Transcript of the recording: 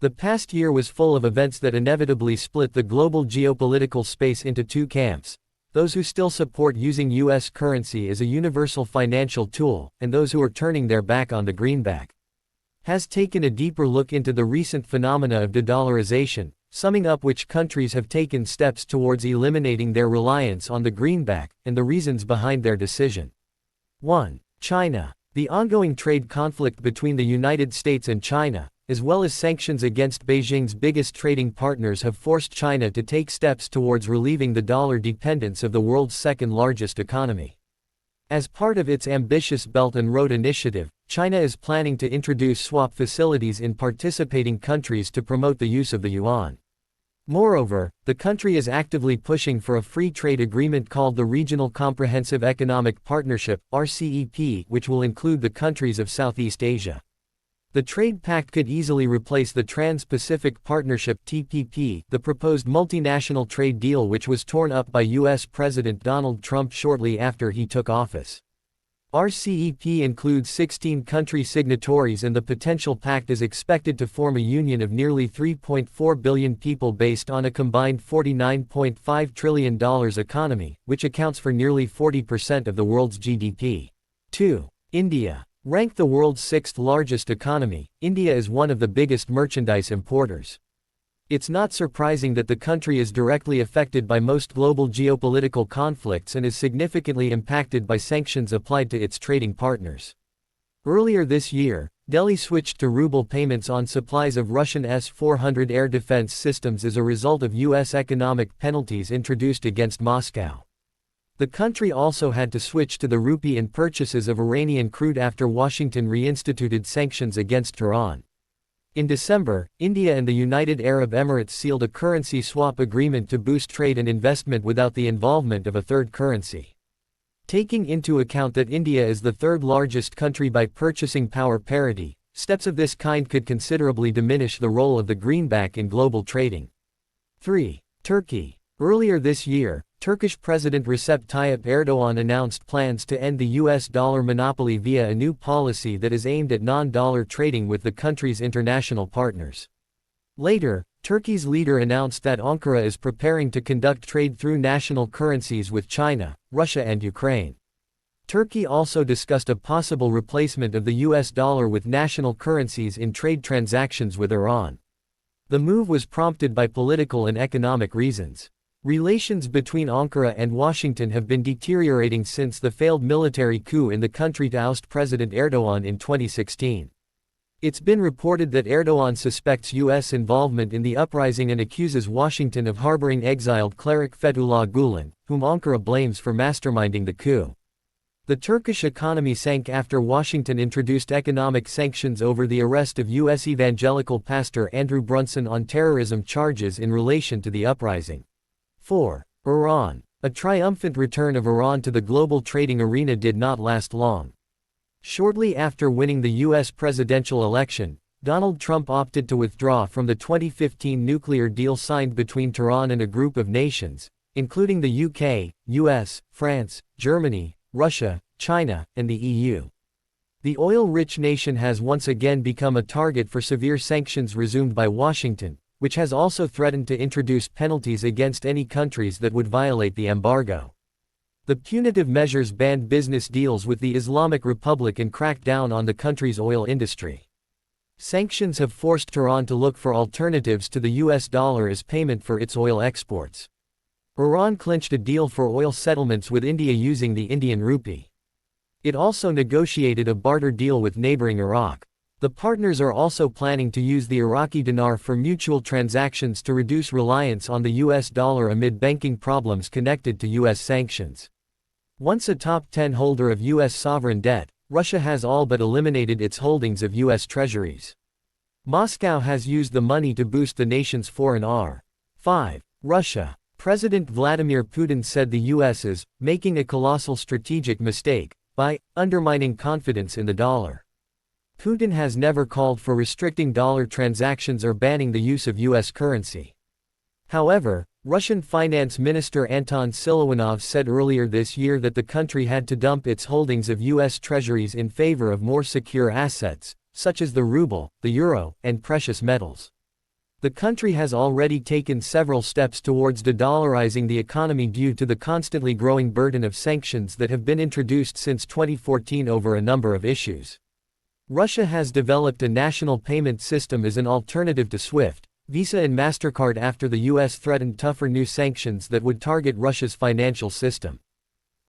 The past year was full of events that inevitably split the global geopolitical space into two camps: those who still support using U.S. currency as a universal financial tool, and those who are turning their back on the greenback. Has taken a deeper look into the recent phenomena of dedollarization, summing up which countries have taken steps towards eliminating their reliance on the greenback, and the reasons behind their decision. 1. China. The ongoing trade conflict between the United States and China, as well as sanctions against Beijing's biggest trading partners, have forced China to take steps towards relieving the dollar dependence of the world's second-largest economy. As part of its ambitious Belt and Road Initiative, China is planning to introduce swap facilities in participating countries to promote the use of the yuan. Moreover, the country is actively pushing for a free trade agreement called the Regional Comprehensive Economic Partnership, RCEP, which will include the countries of Southeast Asia. The trade pact could easily replace the Trans-Pacific Partnership (TPP), the proposed multinational trade deal which was torn up by U.S. President Donald Trump shortly after he took office. RCEP includes 16 country signatories, and the potential pact is expected to form a union of nearly 3.4 billion people based on a combined $49.5 trillion economy, which accounts for nearly 40% of the world's GDP. 2. India. Ranked the world's sixth-largest economy, India is one of the biggest merchandise importers. It's not surprising that the country is directly affected by most global geopolitical conflicts and is significantly impacted by sanctions applied to its trading partners. Earlier this year, Delhi switched to ruble payments on supplies of Russian S-400 air defense systems as a result of U.S. economic penalties introduced against Moscow. The country also had to switch to the rupee in purchases of Iranian crude after Washington reinstituted sanctions against Tehran. In December, India and the United Arab Emirates sealed a currency swap agreement to boost trade and investment without the involvement of a third currency. Taking into account that India is the third-largest country by purchasing power parity, steps of this kind could considerably diminish the role of the greenback in global trading. 3. Turkey. Earlier this year, Turkish President Recep Tayyip Erdoğan announced plans to end the U.S. dollar monopoly via a new policy that is aimed at non-dollar trading with the country's international partners. Later, Turkey's leader announced that Ankara is preparing to conduct trade through national currencies with China, Russia and Ukraine. Turkey also discussed a possible replacement of the U.S. dollar with national currencies in trade transactions with Iran. The move was prompted by political and economic reasons. Relations between Ankara and Washington have been deteriorating since the failed military coup in the country to oust President Erdoğan in 2016. It's been reported that Erdoğan suspects U.S. involvement in the uprising and accuses Washington of harboring exiled cleric Fethullah Gulen, whom Ankara blames for masterminding the coup. The Turkish economy sank after Washington introduced economic sanctions over the arrest of U.S. evangelical pastor Andrew Brunson on terrorism charges in relation to the uprising. 4. Iran. A triumphant return of Iran to the global trading arena did not last long. Shortly after winning the U.S. presidential election, Donald Trump opted to withdraw from the 2015 nuclear deal signed between Tehran and a group of nations, including the UK, US, France, Germany, Russia, China, and the EU. The oil-rich nation has once again become a target for severe sanctions resumed by Washington, which has also threatened to introduce penalties against any countries that would violate the embargo. The punitive measures banned business deals with the Islamic Republic and cracked down on the country's oil industry. Sanctions have forced Tehran to look for alternatives to the US dollar as payment for its oil exports. Iran clinched a deal for oil settlements with India using the Indian rupee. It also negotiated a barter deal with neighboring Iraq. The partners are also planning to use the Iraqi dinar for mutual transactions to reduce reliance on the US dollar amid banking problems connected to US sanctions. Once a top 10 holder of US sovereign debt, Russia has all but eliminated its holdings of US treasuries. Moscow has used the money to boost the nation's foreign R. 5. Russia. President Vladimir Putin said the US is making a colossal strategic mistake by undermining confidence in the dollar. Putin has never called for restricting dollar transactions or banning the use of U.S. currency. However, Russian Finance Minister Anton Siluanov said earlier this year that the country had to dump its holdings of U.S. treasuries in favor of more secure assets, such as the ruble, the euro, and precious metals. The country has already taken several steps towards de-dollarizing the economy due to the constantly growing burden of sanctions that have been introduced since 2014 over a number of issues. Russia has developed a national payment system as an alternative to SWIFT, Visa and MasterCard after the US threatened tougher new sanctions that would target Russia's financial system.